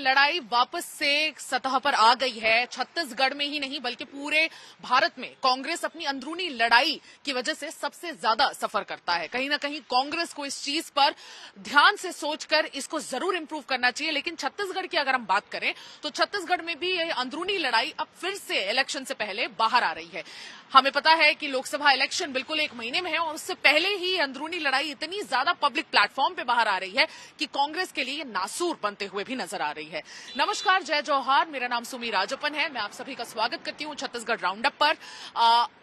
लड़ाई वापस से सतह पर आ गई है। छत्तीसगढ़ में ही नहीं बल्कि पूरे भारत में कांग्रेस अपनी अंदरूनी लड़ाई की वजह से सबसे ज्यादा सफर करता है। कहीं ना कहीं कांग्रेस को इस चीज पर ध्यान से सोचकर इसको जरूर इंप्रूव करना चाहिए। लेकिन छत्तीसगढ़ की अगर हम बात करें तो छत्तीसगढ़ में भी ये अंदरूनी लड़ाई अब फिर से इलेक्शन से पहले बाहर आ रही है। हमें पता है कि लोकसभा इलेक्शन बिल्कुल एक महीने में है और उससे पहले ही अंदरूनी लड़ाई इतनी ज्यादा पब्लिक प्लेटफॉर्म पे बाहर आ रही है कि कांग्रेस के लिए नासूर बनते हुए भी नजर आ रही है। नमस्कार, जय जौहार, मेरा नाम सुमी राजप्पन है। मैं आप सभी का स्वागत करती हूँ छत्तीसगढ़ राउंडअप पर।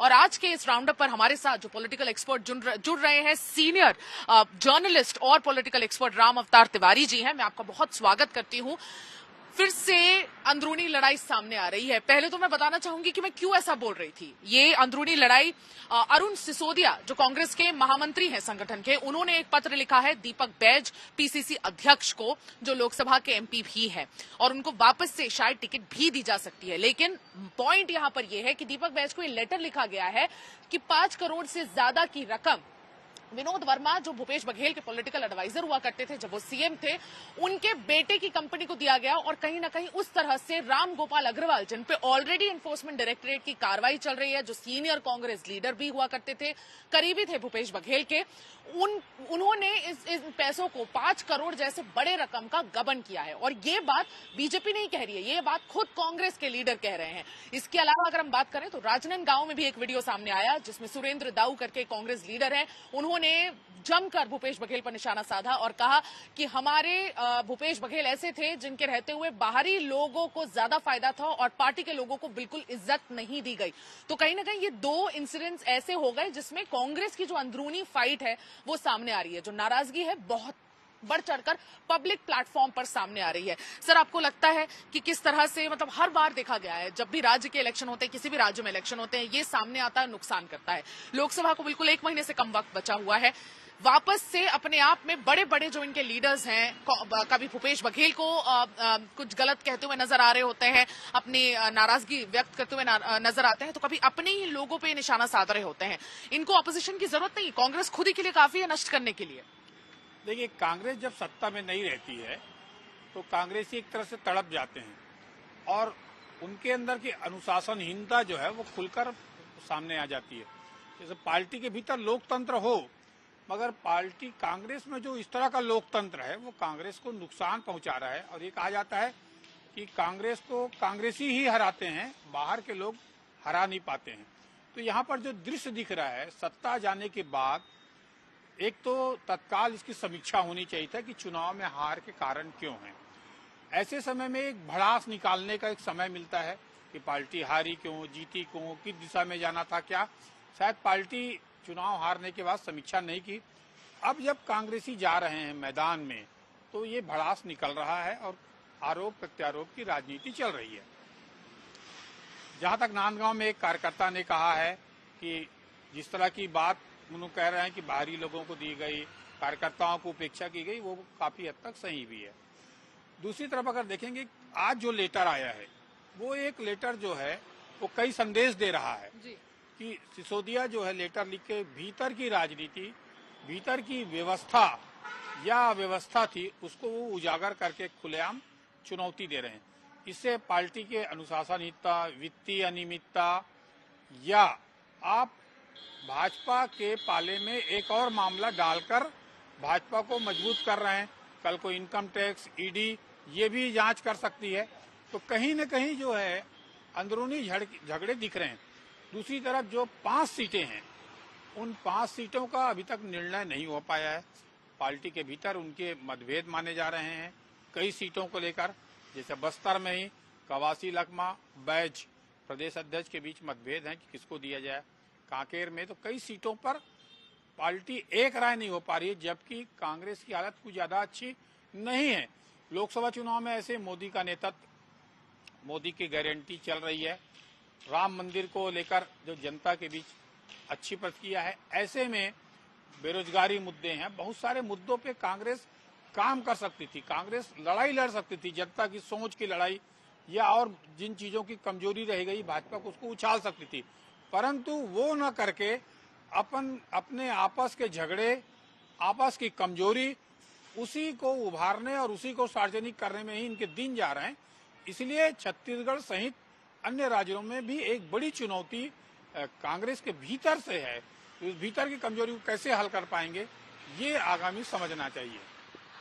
और आज के इस राउंडअप पर हमारे साथ जो पॉलिटिकल एक्सपर्ट जुड़ रहे हैं, सीनियर जर्नलिस्ट और पॉलिटिकल एक्सपर्ट राम अवतार तिवारी जी हैं। मैं आपका बहुत स्वागत करती हूँ। फिर से अंदरूनी लड़ाई सामने आ रही है। पहले तो मैं बताना चाहूंगी कि मैं क्यों ऐसा बोल रही थी। ये अंदरूनी लड़ाई अरुण सिसोदिया जो कांग्रेस के महामंत्री हैं संगठन के, उन्होंने एक पत्र लिखा है दीपक बैज पीसीसी अध्यक्ष को, जो लोकसभा के एमपी भी है, और उनको वापस से शायद टिकट भी दी जा सकती है। लेकिन पॉइंट यहां पर यह है कि दीपक बैज को ये लेटर लिखा गया है कि 5 करोड़ से ज्यादा की रकम विनोद वर्मा, जो भूपेश बघेल के पॉलिटिकल एडवाइजर हुआ करते थे जब वो सीएम थे, उनके बेटे की कंपनी को दिया गया। और कहीं ना कहीं उस तरह से राम गोपाल अग्रवाल, जिन पे ऑलरेडी एनफोर्समेंट डायरेक्टरेट की कार्रवाई चल रही है, जो सीनियर कांग्रेस लीडर भी हुआ करते थे, करीबी थे भूपेश बघेल के, उन्होंने इस पैसों को 5 करोड़ जैसे बड़े रकम का गबन किया है। और ये बात बीजेपी नहीं कह रही है, ये बात खुद कांग्रेस के लीडर कह रहे हैं। इसके अलावा अगर हम बात करें तो राजनांदगांव में भी एक वीडियो सामने आया जिसमें सुरेंद्र दाऊ करके कांग्रेस लीडर है, उन्होंने जमकर भूपेश बघेल पर निशाना साधा और कहा कि हमारे भूपेश बघेल ऐसे थे जिनके रहते हुए बाहरी लोगों को ज्यादा फायदा था और पार्टी के लोगों को बिल्कुल इज्जत नहीं दी गई। तो कहीं ना कहीं ये 2 इंसिडेंट्स ऐसे हो गए जिसमें कांग्रेस की जो अंदरूनी फाइट है वो सामने आ रही है, जो नाराजगी है बहुत बढ़ चढ़कर पब्लिक प्लेटफॉर्म पर सामने आ रही है। सर, आपको लगता है कि किस तरह से, मतलब हर बार देखा गया है जब भी राज्य के इलेक्शन होते हैं, किसी भी राज्य में इलेक्शन होते हैं, ये सामने आता है, नुकसान करता है। लोकसभा को बिल्कुल 1 महीने से कम वक्त बचा हुआ है। वापस से अपने आप में बड़े बड़े जो इनके लीडर्स हैं, कभी भूपेश बघेल को कुछ गलत कहते हुए नजर आ रहे होते हैं, अपनी नाराजगी व्यक्त करते हुए नजर आते हैं, तो कभी अपने ही लोगों पे निशाना साध रहे होते हैं। इनको ऑपोजिशन की जरूरत नहीं, कांग्रेस खुद ही के लिए काफी है नष्ट करने के लिए। देखिए, कांग्रेस जब सत्ता में नहीं रहती है तो कांग्रेसी एक तरह से तड़प जाते हैं और उनके अंदर की अनुशासनहीनता जो है वो खुलकर सामने आ जाती है। जैसे पार्टी के भीतर लोकतंत्र हो, मगर पार्टी कांग्रेस में जो इस तरह का लोकतंत्र है वो कांग्रेस को नुकसान पहुंचा रहा है। और ये कहा जाता है कि कांग्रेस को कांग्रेसी ही हराते हैं, बाहर के लोग हरा नहीं पाते हैं। तो यहाँ पर जो दृश्य दिख रहा है, सत्ता जाने के बाद एक तो तत्काल इसकी समीक्षा होनी चाहिए था कि चुनाव में हार के कारण क्यों है। ऐसे समय में एक भड़ास निकालने का एक समय मिलता है कि पार्टी हारी क्यों, जीती क्यों, किस दिशा में जाना था, क्या शायद पार्टी चुनाव हारने के बाद समीक्षा नहीं की। अब जब कांग्रेसी जा रहे हैं मैदान में तो ये भड़ास निकल रहा है और आरोप प्रत्यारोप की राजनीति चल रही है। जहां तक नांदगांव में एक कार्यकर्ता ने कहा है कि जिस तरह की बात उन्होंने कह रहे हैं कि बाहरी लोगों को दी गई, कार्यकर्ताओं को उपेक्षा की गई, वो काफी हद तक सही भी है। दूसरी तरफ अगर देखेंगे, आज जो लेटर आया है वो एक लेटर जो है वो कई संदेश दे रहा है जी। कि सिसोदिया जो है लेटर लिख के भीतर की राजनीति, भीतर की व्यवस्था या व्यवस्था थी उसको वो उजागर करके खुलेआम चुनौती दे रहे हैं। इससे पार्टी के अनुशासनहीनता, वित्तीय अनियमितता या आप भाजपा के पाले में एक और मामला डालकर भाजपा को मजबूत कर रहे हैं। कल को इनकम टैक्स, ईडी ये भी जांच कर सकती है। तो कहीं न कहीं जो है अंदरूनी झगड़े दिख रहे हैं। दूसरी तरफ जो 5 सीटें हैं, उन 5 सीटों का अभी तक निर्णय नहीं हो पाया है। पार्टी के भीतर उनके मतभेद माने जा रहे हैं कई सीटों को लेकर। जैसे बस्तर में ही कवासी लखमा, बैज प्रदेश अध्यक्ष के बीच मतभेद है कि किसको दिया जाए। कांकेर में तो कई सीटों पर पार्टी एक राय नहीं हो पा रही है, जबकि कांग्रेस की हालत कुछ ज्यादा अच्छी नहीं है। लोकसभा चुनाव में ऐसे मोदी का नेतृत्व, मोदी की गारंटी चल रही है। राम मंदिर को लेकर जो जनता के बीच अच्छी प्रतिक्रिया है, ऐसे में बेरोजगारी मुद्दे हैं, बहुत सारे मुद्दों पे कांग्रेस काम कर सकती थी, कांग्रेस लड़ाई लड़ सकती थी, जनता की सोच की लड़ाई, या और जिन चीजों की कमजोरी रह गई भाजपा को उसको उछाल सकती थी। परंतु वो न करके अपने आपस के झगड़े, आपस की कमजोरी उसी को उभारने और उसी को सार्वजनिक करने में ही इनके दिन जा रहे हैं। इसलिए छत्तीसगढ़ सहित अन्य राज्यों में भी एक बड़ी चुनौती कांग्रेस के भीतर से है। तो इस भीतर की कमजोरी को कैसे हल कर पाएंगे, ये आगामी समझना चाहिए।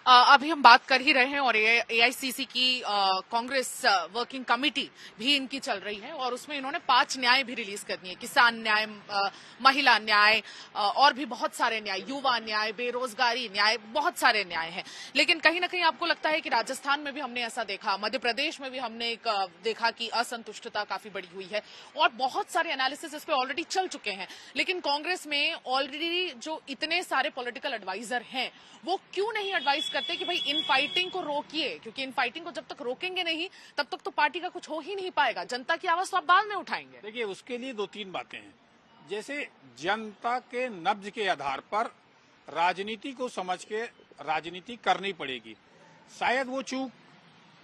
अभी हम बात कर ही रहे हैं और एआईसीसी की कांग्रेस वर्किंग कमेटी भी इनकी चल रही है और उसमें इन्होंने 5 न्याय भी रिलीज करनी है। किसान न्याय, महिला न्याय और भी बहुत सारे न्याय, युवा न्याय, बेरोजगारी न्याय, बहुत सारे न्याय हैं। लेकिन कहीं ना कहीं आपको लगता है कि राजस्थान में भी हमने ऐसा देखा, मध्य प्रदेश में भी हमने एक देखा कि असंतुष्टता काफी बढ़ी हुई है और बहुत सारे एनालिसिस इस पे ऑलरेडी चल चुके हैं। लेकिन कांग्रेस में ऑलरेडी जो इतने सारे पॉलिटिकल एडवाइजर हैं वो क्यों नहीं एडवाइस करते कि भाई इन फाइटिंग को रोकिए, क्योंकि इन फाइटिंग को जब तक रोकेंगे नहीं तब तक तो पार्टी का कुछ हो ही नहीं पाएगा। जनता की आवाज तो आप बाद में उठाएंगे। देखिए, उसके लिए 2-3 बातें हैं। जैसे जनता के नब्ज के आधार पर राजनीति को समझ के राजनीति करनी पड़ेगी। शायद वो चूक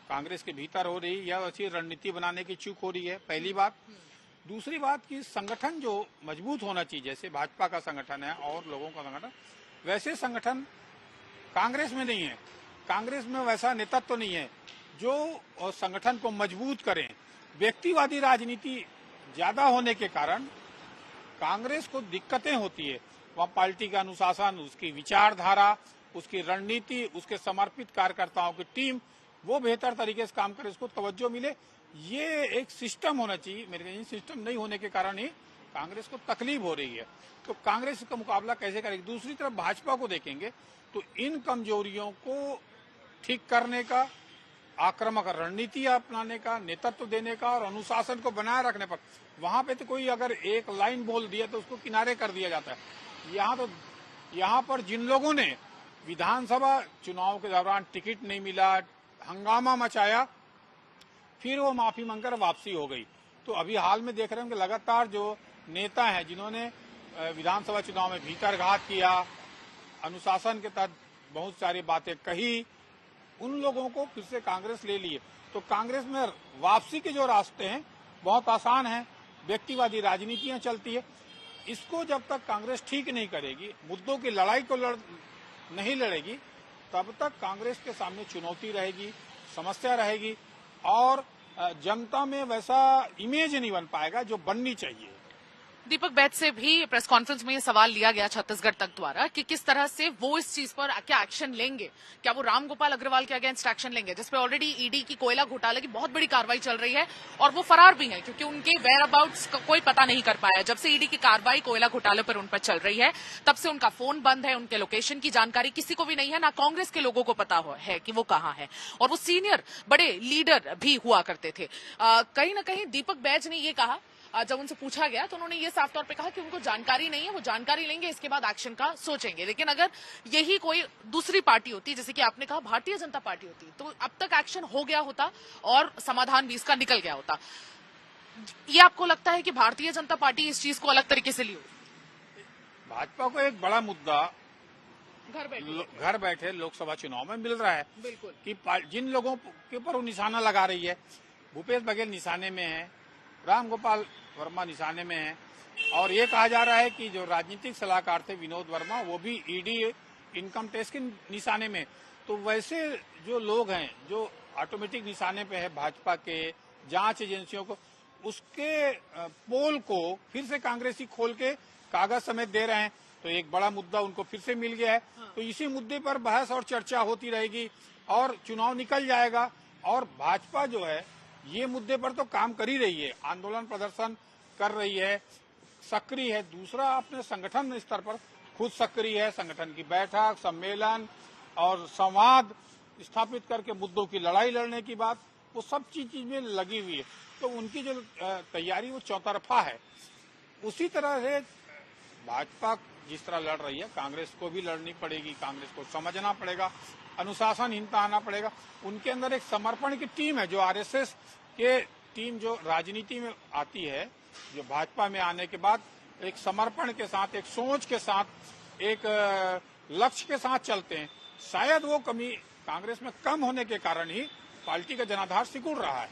कांग्रेस के भीतर हो रही या वैसी रणनीति बनाने की चूक हो रही है, पहली बात। दूसरी बात कि संगठन जो मजबूत होना चाहिए, जैसे भाजपा का संगठन है और लोगों का संगठन, वैसे संगठन कांग्रेस में नहीं है। कांग्रेस में वैसा नेतृत्व तो नहीं है जो संगठन को मजबूत करें। व्यक्तिवादी राजनीति ज्यादा होने के कारण कांग्रेस को दिक्कतें होती है। वहाँ पार्टी का अनुशासन, उसकी विचारधारा, उसकी रणनीति, उसके समर्पित कार्यकर्ताओं की टीम वो बेहतर तरीके से काम करे, उसको तवज्जो मिले। ये एक सिस्टम होना चाहिए। मेरे ख्याल सिस्टम नहीं होने के कारण ही कांग्रेस को तकलीफ हो रही है। तो कांग्रेस का मुकाबला कैसे करेगी। दूसरी तरफ भाजपा को देखेंगे तो इन कमजोरियों को ठीक करने का, आक्रामक रणनीति अपनाने का, नेतृत्व देने का और अनुशासन को बनाए रखने पर, वहां पे तो कोई अगर एक लाइन बोल दिया तो उसको किनारे कर दिया जाता है। यहाँ पर जिन लोगों ने विधानसभा चुनाव के दौरान टिकट नहीं मिला, हंगामा मचाया, फिर वो माफी मांगकर वापसी हो गई। तो अभी हाल में देख रहे हैं कि लगातार जो नेता हैं जिन्होंने विधानसभा चुनाव में भीतरघात किया, अनुशासन के तहत बहुत सारी बातें कही, उन लोगों को फिर से कांग्रेस ले लिए। तो कांग्रेस में वापसी के जो रास्ते हैं बहुत आसान हैं। व्यक्तिवादी राजनीतियां चलती है। इसको जब तक कांग्रेस ठीक नहीं करेगी, मुद्दों की लड़ाई को नहीं लड़ेगी, तब तक कांग्रेस के सामने चुनौती रहेगी, समस्या रहेगी और जनता में वैसा इमेज नहीं बन पाएगा जो बननी चाहिए। दीपक बैद से भी प्रेस कॉन्फ्रेंस में ये सवाल लिया गया छत्तीसगढ़ तक द्वारा कि किस तरह से वो इस चीज पर क्या एक्शन लेंगे, क्या वो रामगोपाल अग्रवाल के अगेंस्ट एक्शन लेंगे, जिसपे ऑलरेडी ईडी की कोयला घोटाले की बहुत बड़ी कार्रवाई चल रही है और वो फरार भी है क्योंकि उनके वेयर अबाउट्स का कोई पता नहीं कर पाया। जब से ईडी की कार्रवाई कोयला घोटाले पर उन पर चल रही है तब से उनका फोन बंद है, उनके लोकेशन की जानकारी किसी को भी नहीं है, ना कांग्रेस के लोगों को पता है कि वो कहाँ है। और वो सीनियर बड़े लीडर भी हुआ करते थे। कहीं ना कहीं दीपक बैज ने ये कहा, जब उनसे पूछा गया तो उन्होंने ये साफ तौर पे कहा कि उनको जानकारी नहीं है, वो जानकारी लेंगे, इसके बाद एक्शन का सोचेंगे। लेकिन अगर यही कोई दूसरी पार्टी होती, जैसे कि आपने कहा भारतीय जनता पार्टी होती, तो अब तक एक्शन हो गया होता और समाधान भी इसका निकल गया होता। ये आपको लगता है कि भारतीय जनता पार्टी इस चीज को अलग तरीके से ली हो? भाजपा को एक बड़ा मुद्दा घर बैठे लोकसभा चुनाव में मिल रहा है। बिल्कुल कि जिन लोगों के ऊपर वो निशाना लगा रही है, भूपेश बघेल निशाने में है, रामगोपाल वर्मा निशाने में है और ये कहा जा रहा है कि जो राजनीतिक सलाहकार थे विनोद वर्मा, वो भी ईडी इनकम टैक्स के निशाने में। तो वैसे जो लोग हैं जो ऑटोमेटिक निशाने पे है भाजपा के जांच एजेंसियों को, उसके पोल को फिर से कांग्रेसी खोल के कागज समेत दे रहे हैं। तो एक बड़ा मुद्दा उनको फिर से मिल गया है। तो इसी मुद्दे पर बहस और चर्चा होती रहेगी और चुनाव निकल जाएगा। और भाजपा जो है ये मुद्दे पर तो काम कर ही रही है, आंदोलन प्रदर्शन कर रही है, सक्रिय है। दूसरा, अपने संगठन स्तर पर खुद सक्रिय है, संगठन की बैठक, सम्मेलन और संवाद स्थापित करके मुद्दों की लड़ाई लड़ने की बात, वो सब चीज में लगी हुई है। तो उनकी जो तैयारी वो चौतरफा है। उसी तरह से भाजपा जिस तरह लड़ रही है, कांग्रेस को भी लड़नी पड़ेगी, कांग्रेस को समझना पड़ेगा, अनुशासनहीनता आना पड़ेगा। उनके अंदर एक समर्पण की टीम है, जो आरएसएस के टीम जो राजनीति में आती है, जो भाजपा में आने के बाद एक समर्पण के साथ, एक सोच के साथ, एक लक्ष्य के साथ चलते हैं। शायद वो कमी कांग्रेस में कम होने के कारण ही पार्टी का जनाधार सिकुड़ रहा है।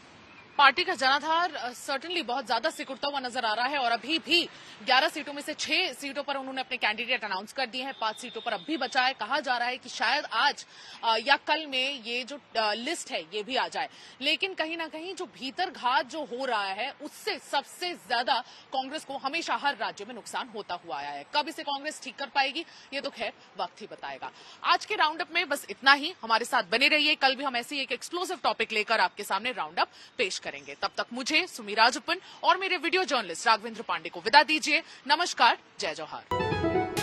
पार्टी का जनाधार सर्टेनली बहुत ज्यादा सिकुड़ता हुआ नजर आ रहा है और अभी भी 11 सीटों में से 6 सीटों पर उन्होंने अपने कैंडिडेट अनाउंस कर दिए हैं। 5 सीटों पर अब भी बचा है। कहा जा रहा है कि शायद आज या कल में ये जो लिस्ट है ये भी आ जाए, लेकिन कहीं ना कहीं जो भीतर घात जो हो रहा है उससे सबसे ज्यादा कांग्रेस को हमेशा हर राज्य में नुकसान होता हुआ आया है। कब इसे कांग्रेस ठीक कर पाएगी ये तो खैर वक्त ही बताएगा। आज के राउंड अप में बस इतना ही। हमारे साथ बने रहिए, कल भी हम ऐसे ही एक एक्सक्लूसिव टॉपिक लेकर आपके सामने राउंड अप पेश करेंगे। तब तक मुझे सुमी राजप्पन और मेरे वीडियो जर्नलिस्ट राघवेंद्र पांडे को विदा दीजिए। नमस्कार, जय जौहर।